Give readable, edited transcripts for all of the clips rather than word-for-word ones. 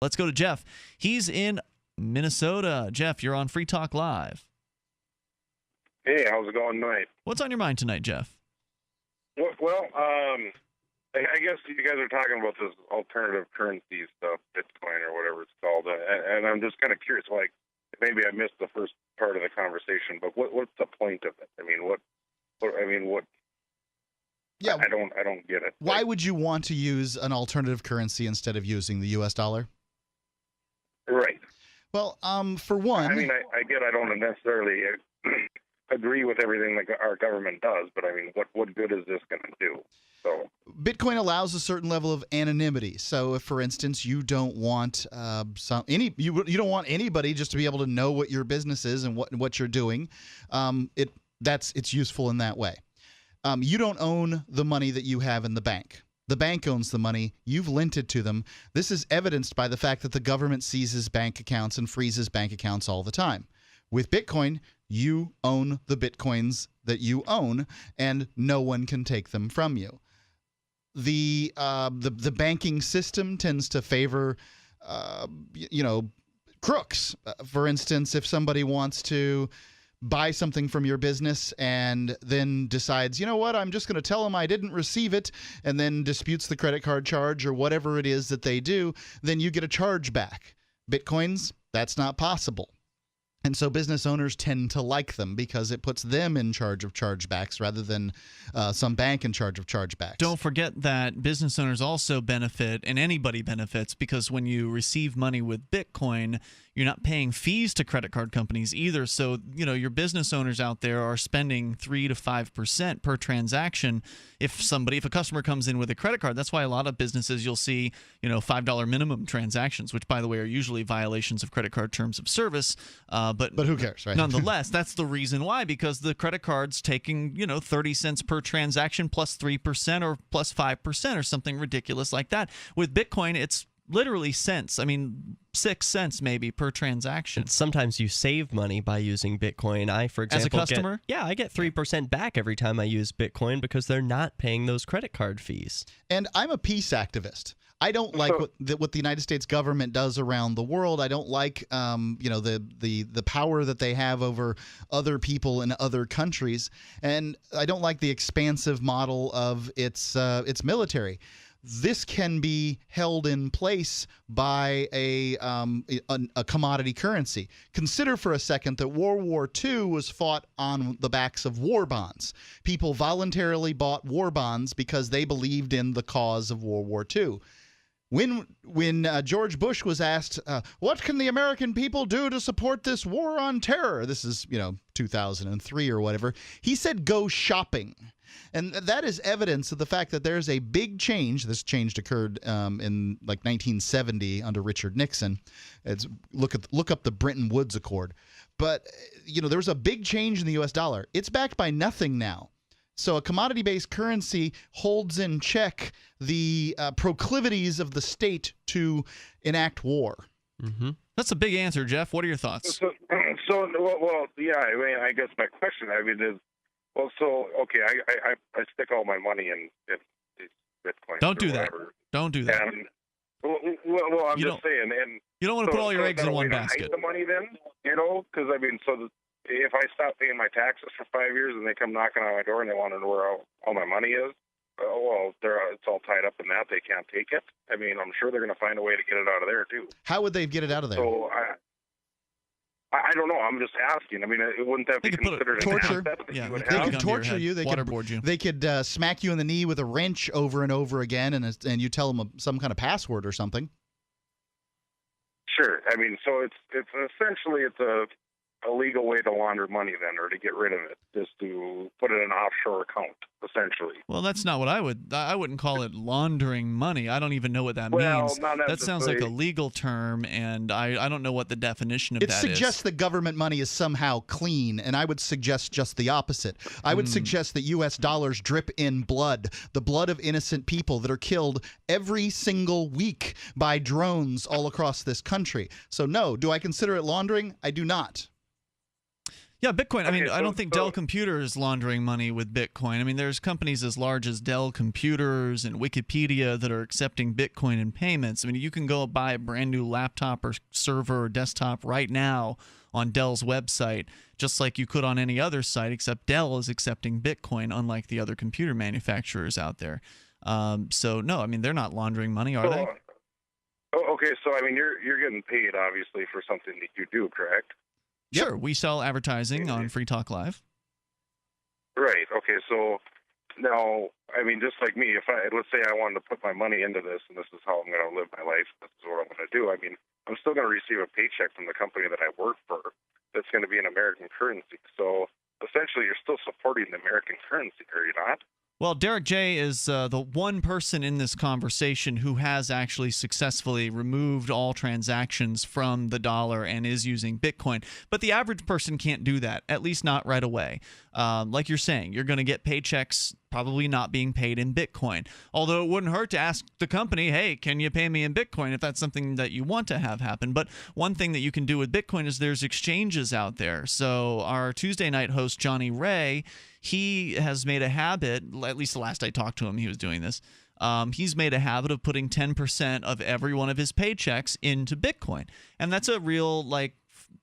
Let's go to Jeff. He's in Minnesota. Jeff, you're on Free Talk Live. Hey, how's it going tonight? What's on your mind tonight, Jeff? Well, I guess you guys are talking about this alternative currency stuff, Bitcoin or whatever it's called, and I'm just kind of curious. Like, maybe I missed the first part of the conversation, but what's the point of it? I mean, what? Yeah, I don't get it. Why would you want to use an alternative currency instead of using the U.S. dollar? Right. Well, for one, I mean, I get I don't necessarily agree with everything that our government does, but I mean, what good is this going to do? So Bitcoin allows a certain level of anonymity. So, if, for instance, you don't want you don't want anybody just to be able to know what your business is and what you're doing, it's useful in that way. You don't own the money that you have in the bank. The bank owns the money. You've lent it to them. This is evidenced by the fact that the government seizes bank accounts and freezes bank accounts all the time. With Bitcoin, you own the Bitcoins that you own, and no one can take them from you. The banking system tends to favor, crooks. For instance, if somebody wants to buy something from your business and then decides, you know what, I'm just going to tell them I didn't receive it, and then disputes the credit card charge or whatever it is that they do, then you get a charge back. Bitcoins, that's not possible. And so business owners tend to like them because it puts them in charge of chargebacks rather than some bank in charge of chargebacks. Don't forget that business owners also benefit, and anybody benefits, because when you receive money with Bitcoin, you're not paying fees to credit card companies either. So, your business owners out there are spending 3 to 5% per transaction. If a customer comes in with a credit card, that's why a lot of businesses you'll see, $5 minimum transactions, which, by the way, are usually violations of credit card terms of service. But who cares, right? Nonetheless, that's the reason why, because the credit card's taking, 30 cents per transaction plus 3% or plus 5% or something ridiculous like that. With Bitcoin, it's literally cents. I mean, 6 cents maybe per transaction. And sometimes you save money by using Bitcoin. I, for example, as a customer, I get 3% back every time I use Bitcoin because they're not paying those credit card fees. And I'm a peace activist. I don't like what the United States government does around the world. I don't like the power that they have over other people in other countries, and I don't like the expansive model of its military. This can be held in place by a commodity currency. Consider for a second that World War II was fought on the backs of war bonds. People voluntarily bought war bonds because they believed in the cause of World War II. When George Bush was asked, what can the American people do to support this war on terror? This is, 2003 or whatever. He said, go shopping. And that is evidence of the fact that there's a big change. This change occurred in like 1970 under Richard Nixon. Look up the Bretton Woods Accord. But, there was a big change in the U.S. dollar. It's backed by nothing now. So a commodity-based currency holds in check the proclivities of the state to enact war. Mm-hmm. That's a big answer, Jeff. What are your thoughts? I guess my question, is, okay, I stick all my money in Bitcoin. Don't do that. Don't do that. And, I'm just saying. And you don't want to put all your eggs in one basket. Hide the money then, because if I stop paying my taxes for 5 years and they come knocking on my door and they want to know where all my money is, it's all tied up in that. They can't take it. I'm sure they're going to find a way to get it out of there, too. How would they get it out of there? So, I don't know. I'm just asking. Wouldn't that be considered torture? Yeah, they could torture you. They could waterboard you. They could smack you in the knee with a wrench over and over again, and you tell them some kind of password or something. Sure. So it's essentially a legal way to launder money then, or to get rid of it, just to put it in an offshore account, essentially. Well, that's not what I wouldn't call it laundering money. I don't even know what that means. That sounds like a legal term, and I don't know what the definition of that is. It suggests that government money is somehow clean, and I would suggest just the opposite. I would suggest that U.S. dollars drip in blood, the blood of innocent people that are killed every single week by drones all across this country. So no, do I consider it laundering? I do not. Yeah, Bitcoin. I mean, Okay, I don't so- think so- Dell Computer is laundering money with Bitcoin. I mean, there's companies as large as Dell Computers and Wikipedia that are accepting Bitcoin in payments. I mean, you can go buy a brand new laptop or server or desktop right now on Dell's website, just like you could on any other site, except Dell is accepting Bitcoin, unlike the other computer manufacturers out there. So, no, I mean, they're not laundering money, are they? Okay, so I mean, you're getting paid obviously for something that you do, correct? Sure. We sell advertising on Free Talk Live. Right. Okay. So now, I mean, just like me, let's say I wanted to put my money into this, and this is how I'm going to live my life. This is what I'm going to do. I mean, I'm still going to receive a paycheck from the company that I work for. That's going to be in American currency. So essentially, you're still supporting the American currency, are you not? Well, Derek J is the one person in this conversation who has actually successfully removed all transactions from the dollar and is using Bitcoin. But the average person can't do that, at least not right away. Like you're saying, you're going to get paychecks probably not being paid in Bitcoin. Although it wouldn't hurt to ask the company, hey, can you pay me in Bitcoin if that's something that you want to have happen? But one thing that you can do with Bitcoin is there's exchanges out there. So our Tuesday night host, Johnny Ray, he has made a habit, at least the last I talked to him, he was doing this. He's made a habit of putting 10% of every one of his paychecks into Bitcoin. And that's a real,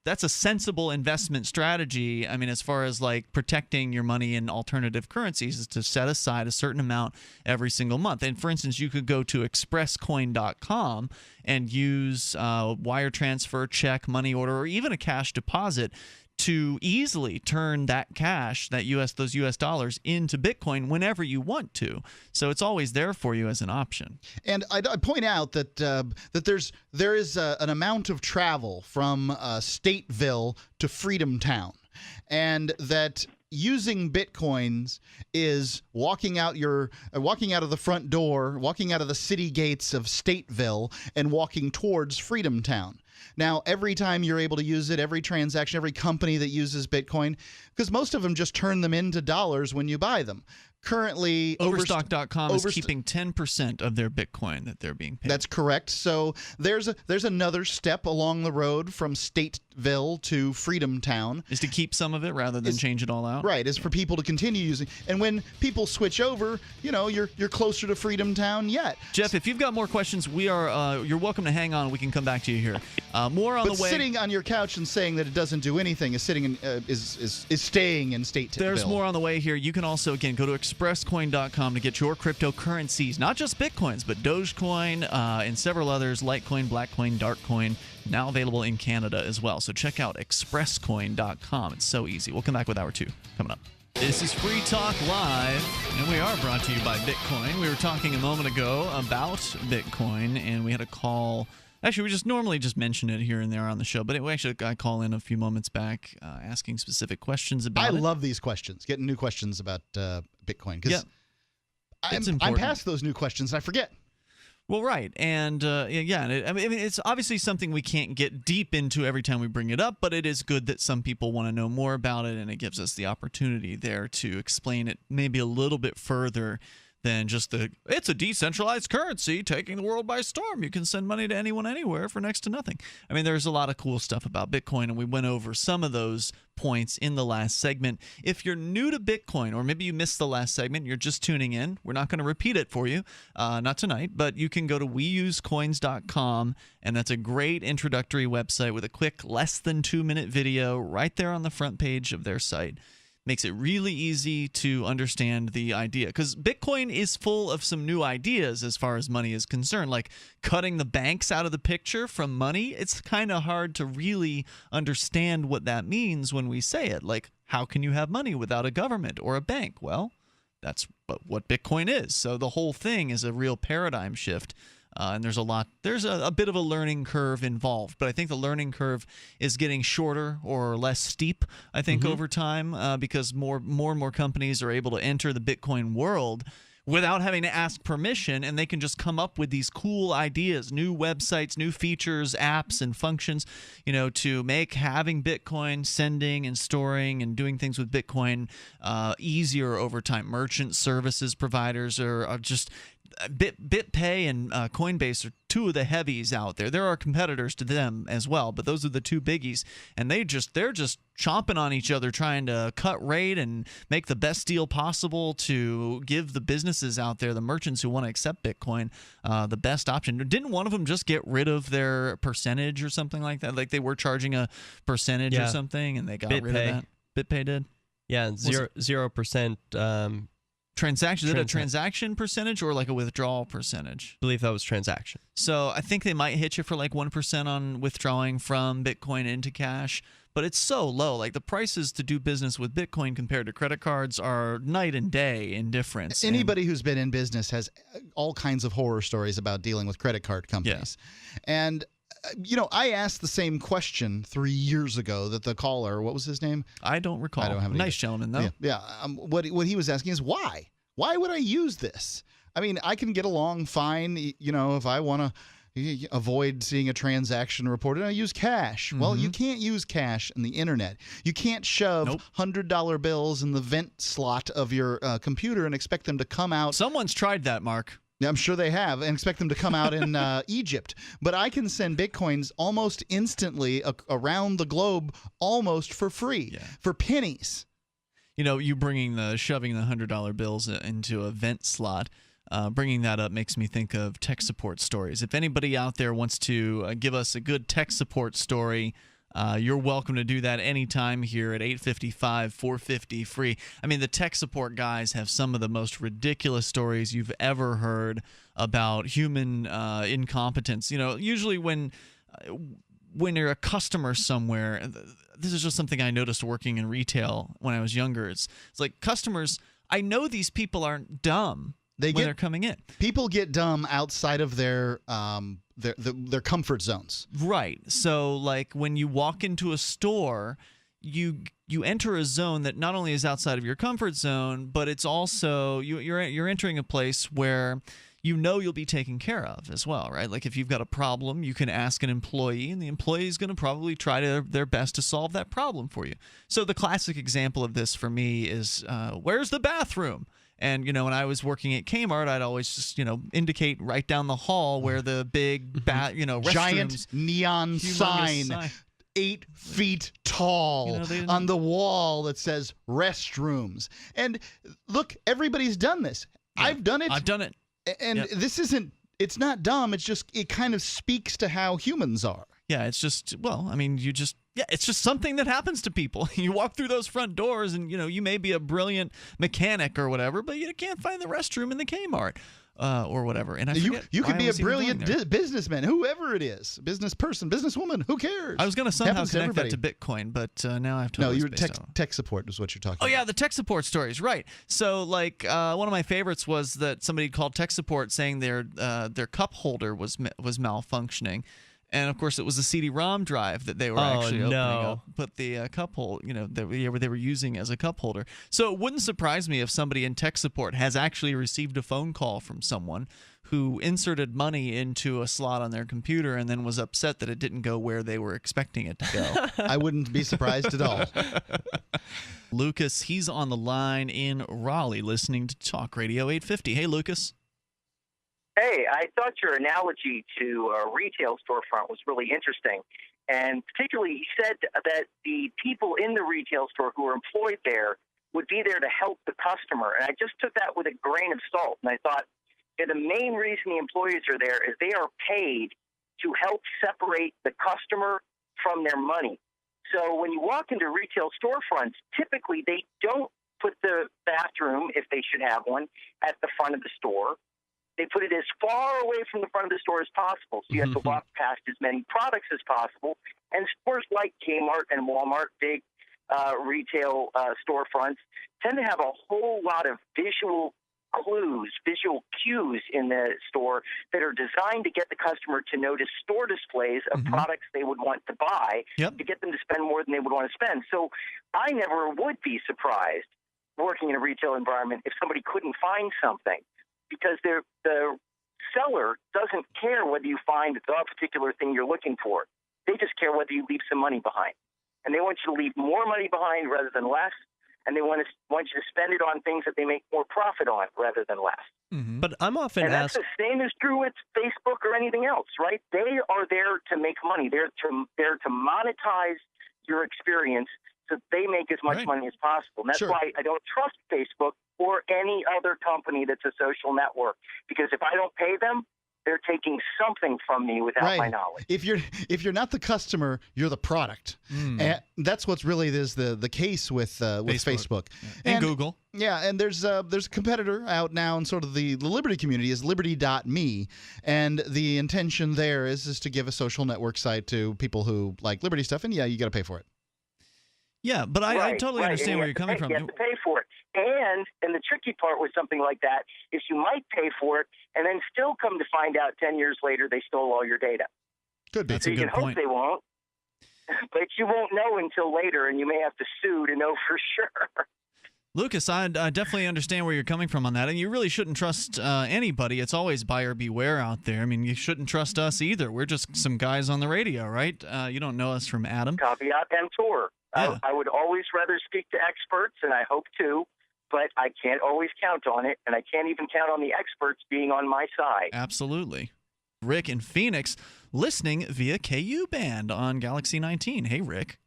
that's a sensible investment strategy. I mean, as far as protecting your money in alternative currencies, is to set aside a certain amount every single month. And for instance, you could go to expresscoin.com and use wire transfer, check, money order, or even a cash deposit to easily turn that cash, those US dollars, into Bitcoin whenever you want to. So it's always there for you as an option. And I point out that there is an amount of travel from Stateville to Freedom Town, and that using Bitcoins is walking out of the front door, walking out of the city gates of Stateville, and walking towards Freedom Town. Now, every time you're able to use it, every transaction, every company that uses Bitcoin, because most of them just turn them into dollars when you buy them. Currently, Overstock.com is keeping 10% of their Bitcoin that they're being paid. That's correct. So there's another step along the road from Stateville to Freedom Town. Is to keep some of it rather than change it all out? Right, is for people to continue using. And when people switch over, you're closer to Freedom Town yet. Jeff, if you've got more questions, you're welcome to hang on. We can come back to you here. More on the way. But sitting on your couch and saying that it doesn't do anything is staying in Stateville. There's more on the way here. You can also, again, go to expresscoin.com to get your cryptocurrencies, not just Bitcoins, but Dogecoin and several others, Litecoin, Blackcoin, Darkcoin, now available in Canada as well. So check out expresscoin.com. It's so easy. We'll come back with Hour 2 coming up. This is Free Talk Live, and we are brought to you by Bitcoin. We were talking a moment ago about Bitcoin, and we had a call. Actually, we just normally mention it here and there on the show, but we actually got a call in a few moments back asking specific questions about it. I love these questions, getting new questions about Bitcoin, because I'm past those new questions and I forget. Well, right. And I mean, it's obviously something we can't get deep into every time we bring it up, but it is good that some people want to know more about it, and it gives us the opportunity there to explain it maybe a little bit further than just it's a decentralized currency taking the world by storm. You can send money to anyone, anywhere for next to nothing. I mean, there's a lot of cool stuff about Bitcoin, and we went over some of those points in the last segment. If you're new to Bitcoin, or maybe you missed the last segment, you're just tuning in, we're not going to repeat it for you, not tonight, but you can go to weusecoins.com, and that's a great introductory website with a quick, less than 2-minute video right there on the front page of their site. Makes it really easy to understand the idea, because Bitcoin is full of some new ideas as far as money is concerned, like cutting the banks out of the picture from money. It's kind of hard to really understand what that means when we say it. Like, how can you have money without a government or a bank? Well, that's what Bitcoin is. So the whole thing is a real paradigm shift. And there's a bit of a learning curve involved, but I think the learning curve is getting shorter or less steep, I think, over time, because more and more companies are able to enter the Bitcoin world without having to ask permission, and they can just come up with these cool ideas, new websites, new features, apps, and functions, to make having Bitcoin, sending and storing and doing things with Bitcoin easier over time. Merchant services providers are just BitPay and Coinbase are two of the heavies out there. There are competitors to them as well, but those are the two biggies, and they're just chomping on each other, trying to cut rate and make the best deal possible to give the businesses out there, the merchants who want to accept Bitcoin, the best option. Didn't one of them just get rid of their percentage or something like that? Like they were charging a percentage or something, and they got rid of that. BitPay did. Yeah, 0%. Transaction? Is it a transaction percentage or like a withdrawal percentage? I believe that was transaction. So I think they might hit you for like 1% on withdrawing from Bitcoin into cash, but it's so low. Like the prices to do business with Bitcoin compared to credit cards are night and day in difference. Anybody who's been in business has all kinds of horror stories about dealing with credit card companies. Yeah. And I asked the same question 3 years ago that the caller, what was his name? I don't recall. I don't have nice gentleman, though. Yeah. What he was asking is why? Why would I use this? I mean, I can get along fine, if I want to avoid seeing a transaction reported, I use cash. Mm-hmm. Well, you can't use cash on the internet. You can't shove $100 bills in the vent slot of your computer and expect them to come out. Someone's tried that, Mark. I'm sure they have, and expect them to come out in Egypt. But I can send Bitcoins almost instantly around the globe almost for free, for pennies. You shoving the $100 bills into a vent slot, bringing that up makes me think of tech support stories. If anybody out there wants to give us a good tech support story, you're welcome to do that anytime here at 855-450-FREE. I mean, the tech support guys have some of the most ridiculous stories you've ever heard about human incompetence. Usually when you're a customer somewhere, this is just something I noticed working in retail when I was younger. It's like customers, I know these people aren't dumb when they're coming in. People get dumb outside of their comfort zones. Right. So like when you walk into a store, you enter a zone that not only is outside of your comfort zone, but it's also you're entering a place where you'll be taken care of as well, right? Like if you've got a problem, you can ask an employee, and the employee is going to probably try their best to solve that problem for you. So the classic example of this for me is, where's the bathroom? And, when I was working at Kmart, I'd always just, indicate right down the hall where the big, restrooms. Giant neon sign. 8 feet tall on the wall that says restrooms. And look, everybody's done this. Yeah, I've done it. And this it's not dumb. It kind of speaks to how humans are. Yeah, it's just, it's just something that happens to people. You walk through those front doors and, you may be a brilliant mechanic or whatever, but you can't find the restroom in the Kmart or whatever. And you could be a brilliant businessman, whoever it is, business person, businesswoman, who cares? I was going to somehow connect that to Bitcoin, but now I have to. No, tech support is what you're talking about. Oh, yeah, the tech support stories, right. So, one of my favorites was that somebody called tech support saying their cup holder was malfunctioning. And, of course, it was a CD-ROM drive that they were actually opening up. But the cup holder, they were using as a cup holder. So it wouldn't surprise me if somebody in tech support has actually received a phone call from someone who inserted money into a slot on their computer and then was upset that it didn't go where they were expecting it to go. I wouldn't be surprised at all. Lucas, he's on the line in Raleigh listening to Talk Radio 850. Hey, Lucas. Hey, I thought your analogy to a retail storefront was really interesting. And particularly, you said that the people in the retail store who are employed there would be there to help the customer. And I just took that with a grain of salt. And I thought the main reason the employees are there is they are paid to help separate the customer from their money. So when you walk into retail storefronts, typically they don't put the bathroom, if they should have one, at the front of the store. They put it as far away from the front of the store as possible, so you have to walk past as many products as possible. And stores like Kmart and Walmart, big retail storefronts, tend to have a whole lot of visual cues in the store that are designed to get the customer to notice store displays of products they would want to buy to get them to spend more than they would want to spend. So I never would be surprised working in a retail environment if somebody couldn't find something, because the seller doesn't care whether you find the particular thing you're looking for. They just care whether you leave some money behind. And they want you to leave more money behind rather than less. and they want you to spend it on things that they make more profit on rather than less. Mm-hmm. But I'm often And that's asked. the same is true with Facebook or anything else, right? They are there to make money. They're to monetize your experience so they make as much Right. money as possible. And that's Sure. why I don't trust Facebook or any other company that's a social network, because if I don't pay them, they're taking something from me without Right. my knowledge. If you're not the customer, you're the product, and that's what's really is the case with Facebook And Google. Yeah, and there's a competitor out now in sort of the Liberty community is Liberty.me, and the intention there is to give a social network site to people who like Liberty stuff, and yeah, you got to pay for it. Yeah, but I totally right. understand And where you you're coming have to from. pay- You have to pay for it. And the tricky part with something like that is you might pay for it and then still come to find out 10 years later they stole all your data. Could be. That's So a you good can point. hope they won't, but you won't know until later, and you may have to sue to know for sure. Lucas, I definitely understand where you're coming from on that, and you really shouldn't trust anybody. It's always buyer beware out there. I mean, you shouldn't trust us either. We're just some guys on the radio, right? You don't know us from Adam. Caveat emptor. Yeah. I would always rather speak to experts, and I hope to, but I can't always count on it, and I can't even count on the experts being on my side. Absolutely. Rick in Phoenix, listening via KU band on Galaxy 19. Hey, Rick.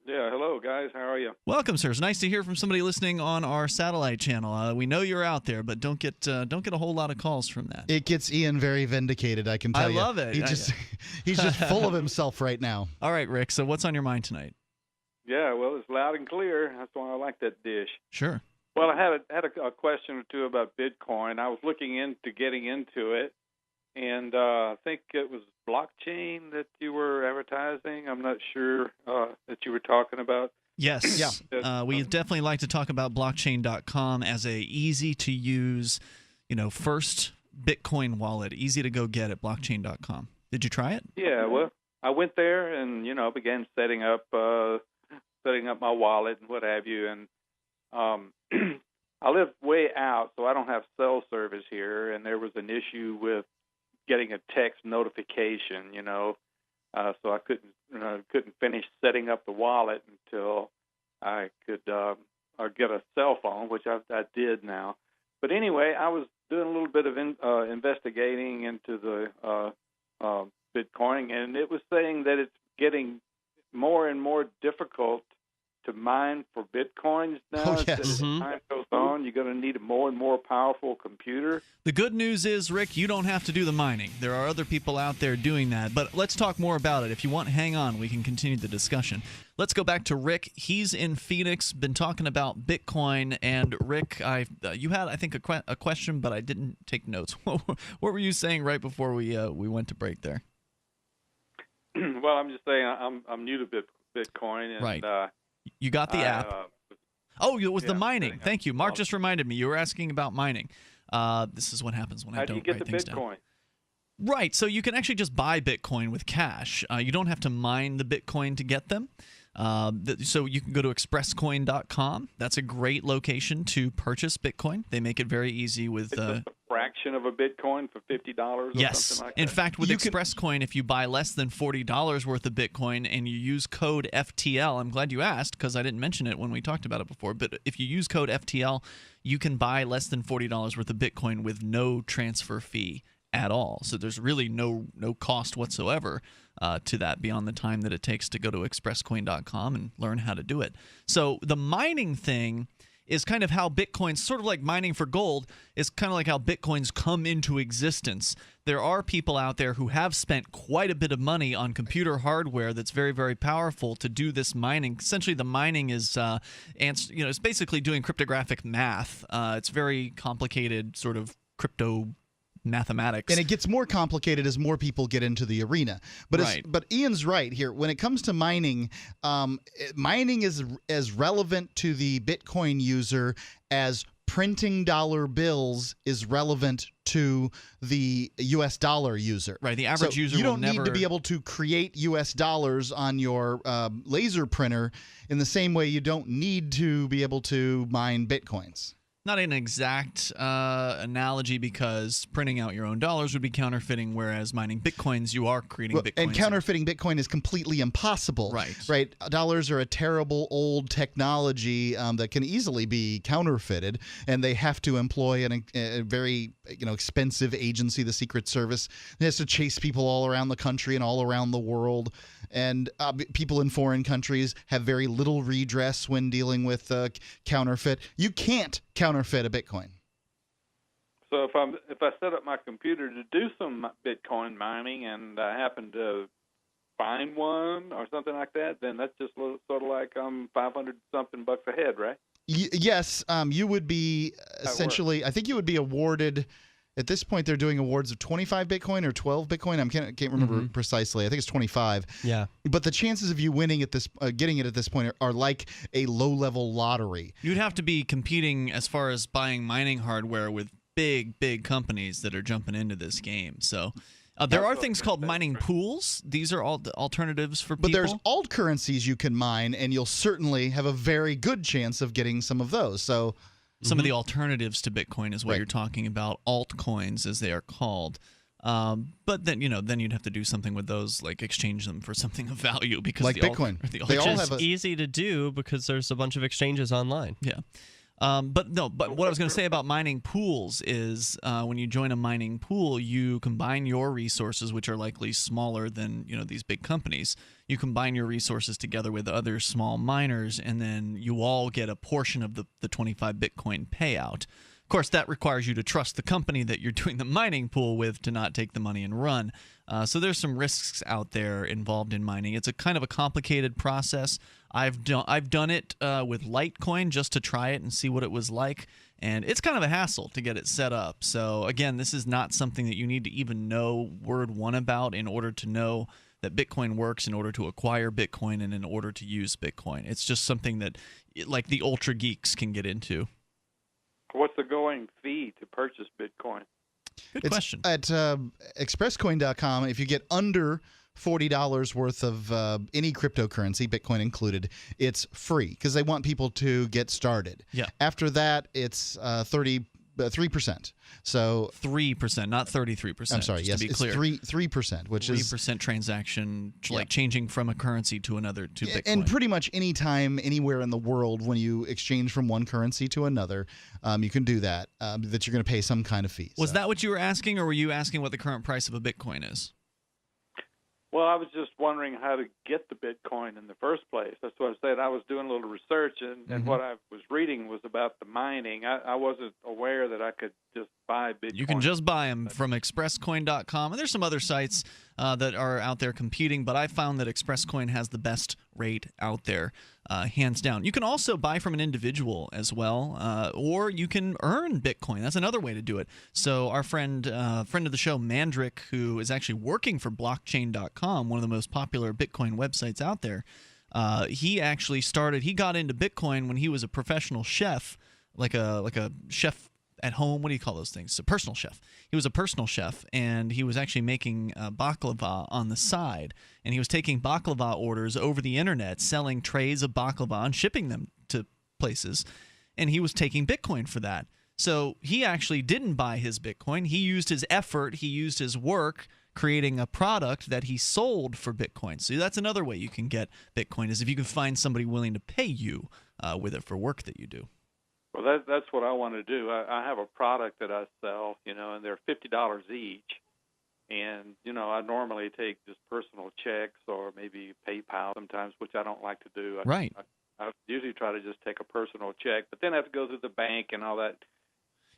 Yeah, hello guys. How are you? Welcome, sir. It's nice to hear from somebody listening on our satellite channel. We know you're out there, but don't get a whole lot of calls from that. It gets Ian very vindicated, I can tell you. I love it. He's just full of himself right now. All right, Rick. So what's on your mind tonight? Yeah, well, it's loud and clear. That's why I like that dish. Sure. Well, I had a question or two about Bitcoin. I was looking into getting into it, and I think it was blockchain that you were advertising. I'm not sure that you were talking about. Yes. Yeah. We definitely like to talk about blockchain.com as a easy to use, first Bitcoin wallet, easy to go get at blockchain.com. Did you try it? Yeah, well, I went there and began setting up my wallet and what have you, and I live way out, so I don't have cell service here, and there was an issue with getting a text notification, so I couldn't finish setting up the wallet until I could or get a cell phone, which I did now. But anyway, I was doing a little bit of investigating into the Bitcoin, and it was saying that it's getting more and more difficult to mine for Bitcoins now. Oh, yes. As time goes on, you're going to need a more and more powerful computer. The good news is, Rick, you don't have to do the mining. There are other people out there doing that. But let's talk more about it. If you want, hang on. We can continue the discussion. Let's go back to Rick. He's in Phoenix, been talking about Bitcoin. And Rick, you had, I think, a question, but I didn't take notes. What were you saying right before we went to break there? Well, I'm just saying I'm new to Bitcoin. And, Right. You got the app. It was the mining. Thank you. Mark just reminded me. You were asking about mining. This is what happens when I don't write things down. How do you get the Bitcoin? Right. So you can actually just buy Bitcoin with cash. You don't have to mine the Bitcoin to get them. So you can go to expresscoin.com. That's a great location to purchase Bitcoin. They make it very easy with... It's just a fraction of a Bitcoin for $50 or something like that? In fact, with ExpressCoin, if you buy less than $40 worth of Bitcoin and you use code FTL, I'm glad you asked because I didn't mention it when we talked about it before, but if you use code FTL, you can buy less than $40 worth of Bitcoin with no transfer fee at all. So there's really no cost whatsoever to that beyond the time that it takes to go to expresscoin.com and learn how to do it. So the mining thing is kind of how Bitcoin's sort of like mining for gold is kind of like how Bitcoins come into existence. There are people out there who have spent quite a bit of money on computer hardware that's very, very powerful to do this mining. Essentially, the mining is, it's basically doing cryptographic math. It's very complicated sort of crypto mathematics. And it gets more complicated as more people get into the arena. But Right. but Ian's right here. When it comes to mining, mining is as relevant to the Bitcoin user as printing dollar bills is relevant to the U.S. dollar user. Right, the average user you will don't need to never- be able to create U.S. dollars on your laser printer in the same way you don't need to be able to mine Bitcoins. Not an exact analogy, because printing out your own dollars would be counterfeiting, whereas mining bitcoins, you are creating bitcoins. And counterfeiting Bitcoin is completely impossible. Right. Dollars are a terrible old technology that can easily be counterfeited, and they have to employ a very expensive agency, the Secret Service. It has to chase people all around the country and all around the world. And people in foreign countries have very little redress when dealing with counterfeit. You can't counterfeit a Bitcoin. So if I set up my computer to do some Bitcoin mining and I happen to find one or something like that, then that's just sort of like 500 something bucks a head, right? Yes, you would be essentially. I think you would be awarded. At this point, they're doing awards of 25 Bitcoin or 12 Bitcoin. I can't remember precisely. I think it's 25. Yeah. But the chances of you winning at this, getting it at this point, are like a low-level lottery. You'd have to be competing as far as buying mining hardware with big companies that are jumping into this game. So there are things called mining pools. These are all the alternatives for people. But there's alt currencies you can mine, and you'll certainly have a very good chance of getting some of those. So. Some of the alternatives to Bitcoin is what you're talking about, altcoins as they are called. But then you'd have to do something with those, like exchange them for something of value, because like Bitcoin. They all have easy to do because there's a bunch of exchanges online. Yeah. But what I was going to say about mining pools is when you join a mining pool, you combine your resources, which are likely smaller than these big companies. You combine your resources together with other small miners, and then you all get a portion of the 25 Bitcoin payout. Of course, that requires you to trust the company that you're doing the mining pool with to not take the money and run. So there's some risks out there involved in mining. It's a kind of a complicated process. I've done it with Litecoin just to try it and see what it was like, and it's kind of a hassle to get it set up. So again, this is not something that you need to even know word one about in order to know that Bitcoin works, in order to acquire Bitcoin, and in order to use Bitcoin. It's just something that like the ultra geeks can get into. What's the going fee to purchase Bitcoin? Good question. At expresscoin.com, if you get under $40 worth of any cryptocurrency, Bitcoin included, it's free because they want people to get started. Yeah. After that, it's 3%. So 3%, not 33%. I'm sorry. Just Yes, to be it's clear. 3%, which 3% transaction, like changing from a currency to another to Bitcoin. And pretty much any time, anywhere in the world, when you exchange from one currency to another, you can do that. That you're going to pay some kind of fee. Was that what you were asking, or were you asking what the current price of a Bitcoin is? Well, I was just wondering how to get the Bitcoin in the first place. That's what I said. I was doing a little research, and what I was reading was about the mining. I wasn't aware that I could just buy Bitcoin. You can just buy them from expresscoin.com, and there's some other sites that are out there competing, but I found that ExpressCoin has the best rate out there, hands down. You can also buy from an individual as well, or you can earn Bitcoin. That's another way to do it. So our friend of the show, Mandrick, who is actually working for blockchain.com, one of the most popular Bitcoin websites out there, he got into Bitcoin when he was a professional chef, like a chef at home. What do you call those things? A personal chef. He was a personal chef, and he was actually making baklava on the side, and he was taking baklava orders over the internet, selling trays of baklava and shipping them to places, and he was taking Bitcoin for that. So he actually didn't buy his Bitcoin. He used his effort, he used his work, creating a product that he sold for Bitcoin. So that's another way you can get Bitcoin, is if you can find somebody willing to pay you with it for work that you do. Well, that's what I want to do. I have a product that I sell, and they're $50 each. And, I normally take just personal checks or maybe PayPal sometimes, which I don't like to do. Right. I usually try to just take a personal check, but then I have to go through the bank and all that.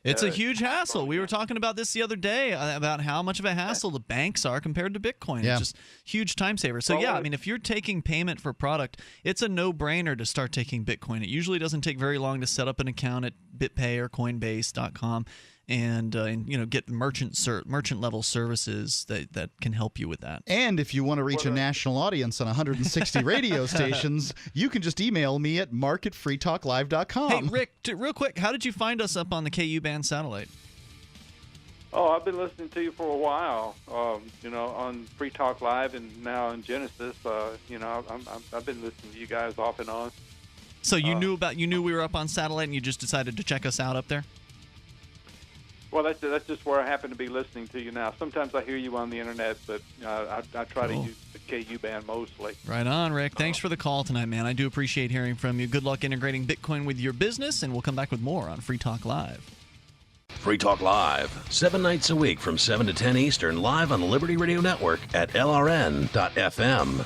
It's a huge hassle. We were talking about this the other day, about how much of a hassle the banks are compared to Bitcoin. Yeah. It's just huge time saver. So I mean, if you're taking payment for product, it's a no-brainer to start taking Bitcoin. It usually doesn't take very long to set up an account at BitPay or Coinbase.com and get merchant level services that can help you with that. And if you want to reach a national audience on 160 radio stations, you can just email me at mark@freetalklive.com. Hey, Rick, real quick, how did you find us up on the KU band satellite? Oh, I've been listening to you for a while, on Free Talk Live and now on Genesis. I've been listening to you guys off and on. So you knew we were up on satellite, and you just decided to check us out up there? Well, that's just where I happen to be listening to you now. Sometimes I hear you on the internet, but I try to use the KU band mostly. Right on, Rick. Thanks for the call tonight, man. I do appreciate hearing from you. Good luck integrating Bitcoin with your business, and we'll come back with more on Free Talk Live. Free Talk Live, 7 nights a week from 7 to 10 Eastern, live on the Liberty Radio Network at LRN.FM.